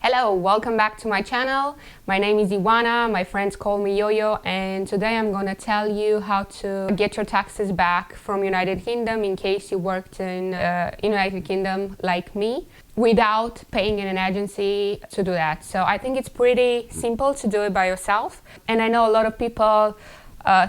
Hello, welcome back to my channel. My name is Ivana, my friends call me Yo-Yo, and today I'm gonna tell you how to get your taxes back from United Kingdom in case you worked in United Kingdom like me without paying in an agency to do that. So I think it's pretty simple to do it by yourself, and I know a lot of people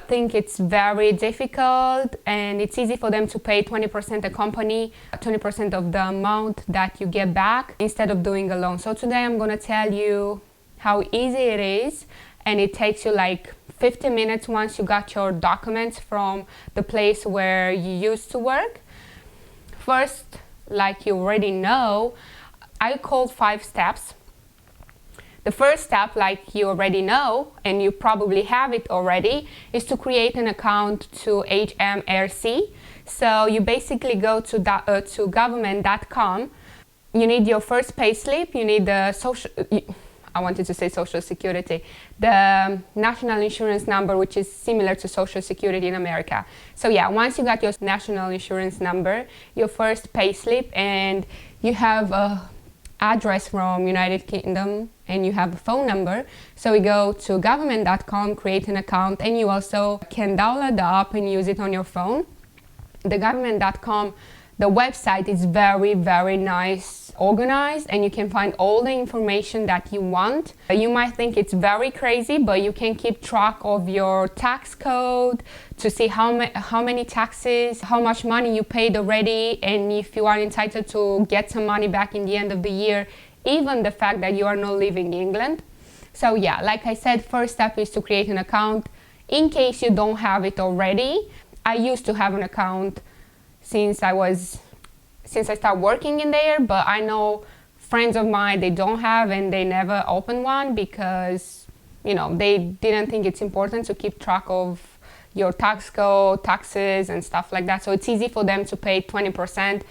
think it's very difficult and it's easy for them to pay 20% a company, 20% of the amount that you get back instead of doing a loan. So today I'm gonna tell you how easy it is, and it takes you like 15 minutes once you got your documents from the place where you used to work. First, like you already know, I called 5 steps. The first step, like you already know, and you probably have it already, is to create an account to HMRC. So you basically go to government.com. You need your first payslip. You need the Social Security, the national insurance number, which is similar to Social Security in America. So yeah, once you got your national insurance number, your first payslip, and you have a address from United Kingdom and you have a phone number, so we go to government.com, create an account, and you also can download the app and use it on your phone. The government.com, the website is very nice, organized, and you can find all the information that you want. You might think it's very crazy, but you can keep track of your tax code to see how many taxes, how much money you paid already, and if you are entitled to get some money back in the end of the year, even the fact that you are not living in England. So yeah, like I said, first step is to create an account. In case you don't have it already, I used to have an account since I started working in there, but I know friends of mine, they don't have, and they never open one because, you know, they didn't think it's important to keep track of your tax code, taxes and stuff like that. So it's easy for them to pay 20%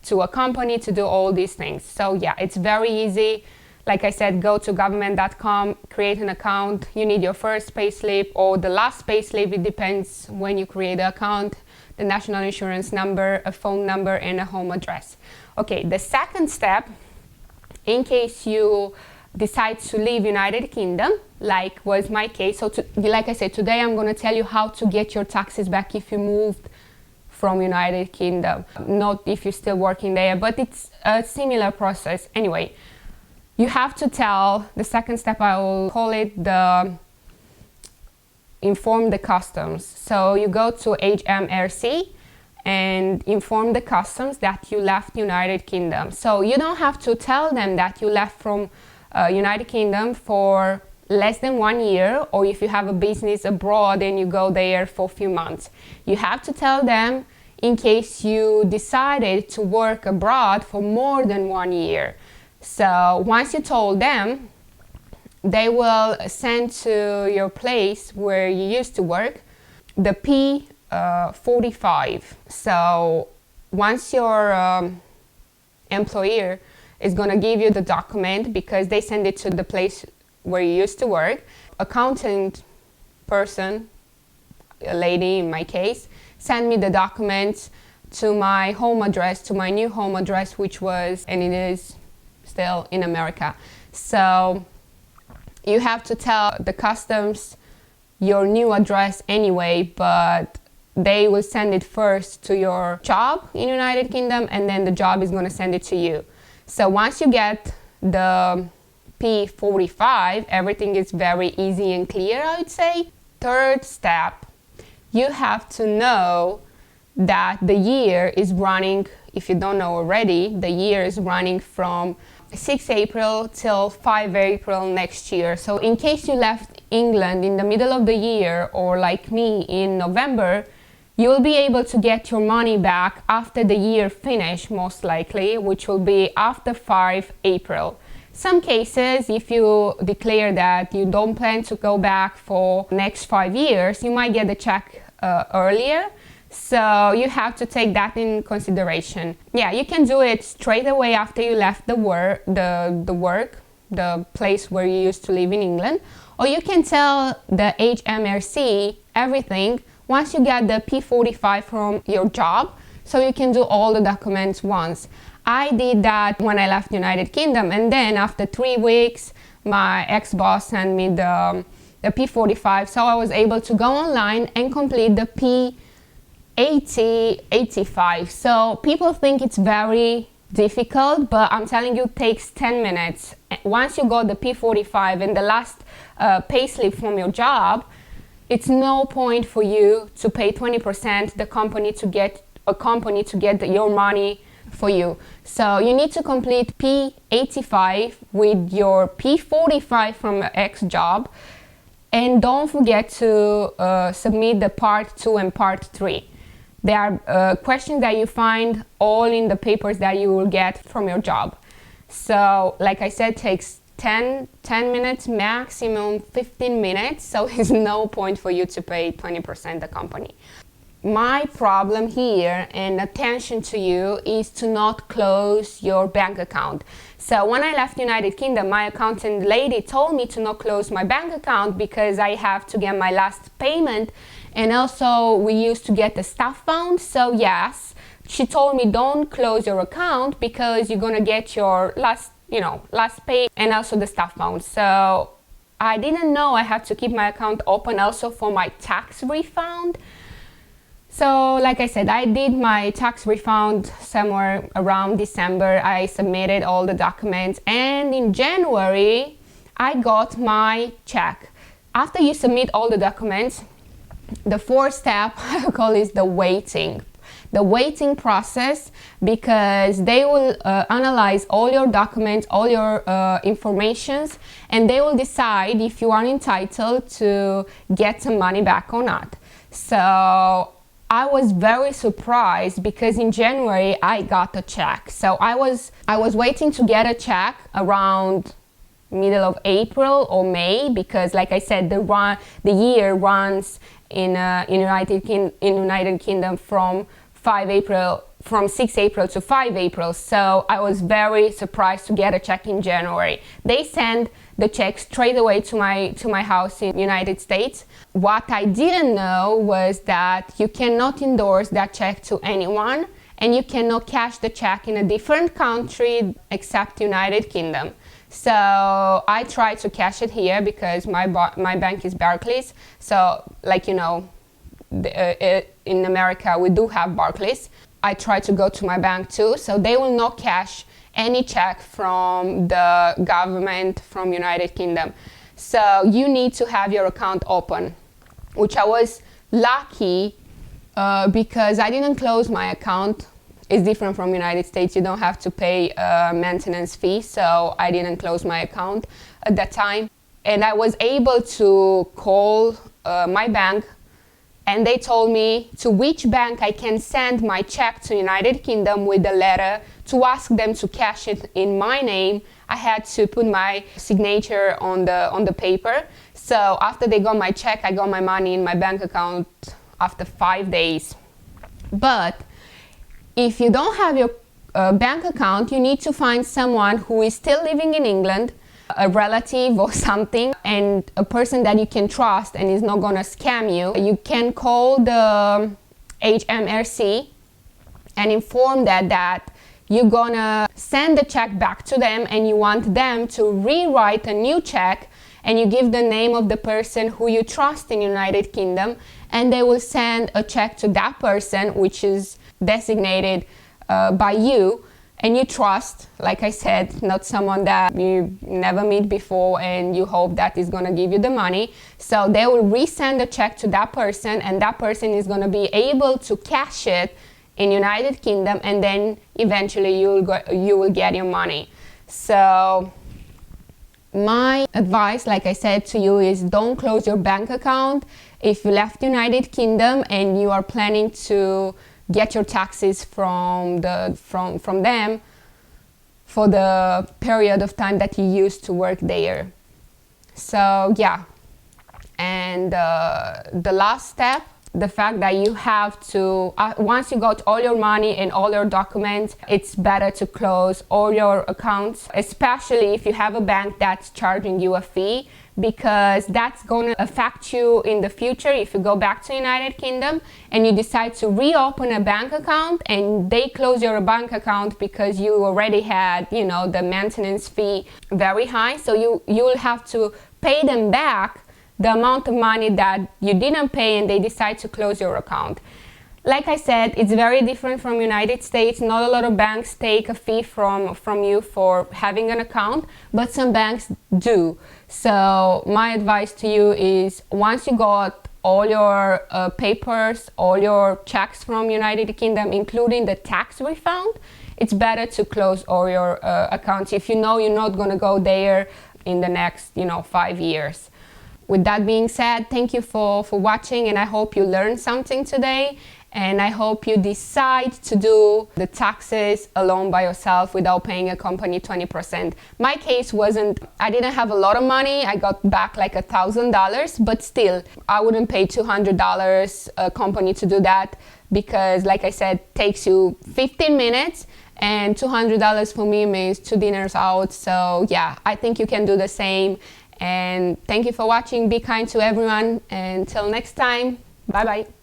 to a company to do all these things. So yeah, it's very easy. Like I said, go to government.com, create an account. You need your first payslip or the last payslip, it depends when you create the account, the national insurance number, a phone number, and a home address. Okay, the second step, in case you decide to leave United Kingdom, like was my case. So like I said, today I'm gonna tell you how to get your taxes back if you moved from United Kingdom, not if you're still working there, but it's a similar process. Anyway, you have to tell, the second step, I will call it the inform the customs. So you go to HMRC and inform the customs that you left United Kingdom. So you don't have to tell them that you left from United Kingdom for less than 1 year, or if you have a business abroad and you go there for a few months. You have to tell them in case you decided to work abroad for more than 1 year. So once you told them, they will send to your place where you used to work the P45. So once your employer is going to give you the document, because they send it to the place where you used to work, accountant person, a lady in my case, send me the documents to my home address, to my new home address, which was, and it is still, in America. So you have to tell the customs your new address anyway, but they will send it first to your job in United Kingdom, and then the job is going to send it to you. So once you get the P45, everything is very easy and clear, I would say. Third step, you have to know that the year is running, if you don't know already, the year is running from 6 April till 5 April next year. So in case you left England in the middle of the year, or like me in November, you'll be able to get your money back after the year finish, most likely, which will be after 5 April. Some cases, if you declare that you don't plan to go back for next 5 years, you might get the check earlier. So you have to take that in consideration. Yeah, you can do it straight away after you left the place where you used to live in England, or you can tell the HMRC everything once you get the P45 from your job, so you can do all the documents once. I did that when I left United Kingdom, and then after 3 weeks, my ex-boss sent me the P45, so I was able to go online and complete the P85. So people think it's very difficult, but I'm telling you, it takes 10 minutes. Once you got the P45 and the last payslip from your job, it's no point for you to pay 20% the company to get your money for you. So you need to complete P85 with your P45 from your ex job, and don't forget to submit the part 2 and part 3. They are questions that you find all in the papers that you will get from your job. So like I said, takes 10 minutes, maximum 15 minutes, so there's no point for you to pay 20% the company. My problem here, and attention to you, is to not close your bank account. So when I left United Kingdom, my accountant lady told me to not close my bank account because I have to get my last payment, and also we used to get the staff fund. So yes, she told me don't close your account because you're gonna get your last pay and also the staff fund. So I didn't know I had to keep my account open also for my tax refund. So like I said, I did my tax refund somewhere around December. I submitted all the documents, and in January I got my check. After you submit all the documents, the fourth step I call is the waiting process, because they will analyze all your documents, all your informations, and they will decide if you are entitled to get some money back or not. So I was very surprised because in January I got a check. So I was waiting to get a check around middle of April or May, because like I said, the year runs in United Kingdom from 6 April to 5 April. So I was very surprised to get a check in January. They send the check straight away to my house in United States. What I didn't know was that you cannot endorse that check to anyone, and you cannot cash the check in a different country except United Kingdom. So I tried to cash it here because my bank is Barclays. So like in America we do have Barclays. I tried to go to my bank too, so they will not cash any check from the government from United Kingdom. So you need to have your account open, which I was lucky because I didn't close my account. It's different from United States. You don't have to pay a maintenance fee, so I didn't close my account at that time. And I was able to call my bank, and they told me to which bank I can send my check to United Kingdom with a letter to ask them to cash it in my name. I had to put my signature on the paper. So after they got my check, I got my money in my bank account after 5 days. But if you don't have your bank account, you need to find someone who is still living in England, a relative or something, and a person that you can trust and is not gonna scam you. You can call the HMRC and inform that you're gonna send the check back to them and you want them to rewrite a new check, and you give the name of the person who you trust in United Kingdom, and they will send a check to that person, which is designated by you and you trust, like I said, not someone that you never meet before and you hope that is going to give you the money. So they will resend the check to that person, and that person is going to be able to cash it in United Kingdom, and then eventually you will get your money. So my advice, like I said to you, is don't close your bank account if you left United Kingdom and you are planning to get your taxes from them for the period of time that you used to work there. So yeah, and the last step, the fact that you have to, once you got all your money and all your documents, it's better to close all your accounts, especially if you have a bank that's charging you a fee, because that's going to affect you in the future if you go back to United Kingdom and you decide to reopen a bank account and they close your bank account because you already had, you know, the maintenance fee very high. So you will have to pay them back the amount of money that you didn't pay and they decide to close your account. Like I said, it's very different from United States. Not a lot of banks take a fee from you for having an account, but some banks do. So my advice to you is, once you got all your papers, all your checks from United Kingdom, including the tax refund, it's better to close all your accounts if you know you're not going to go there in the next, 5 years. With that being said, thank you for watching, and I hope you learned something today. And I hope you decide to do the taxes alone by yourself without paying a company 20%. My case wasn't, I didn't have a lot of money. I got back like $1,000, but still, I wouldn't pay $200 a company to do that because, like I said, it takes you 15 minutes and $200 for me means 2 dinners out. So yeah, I think you can do the same. And thank you for watching. Be kind to everyone. Until next time, bye-bye.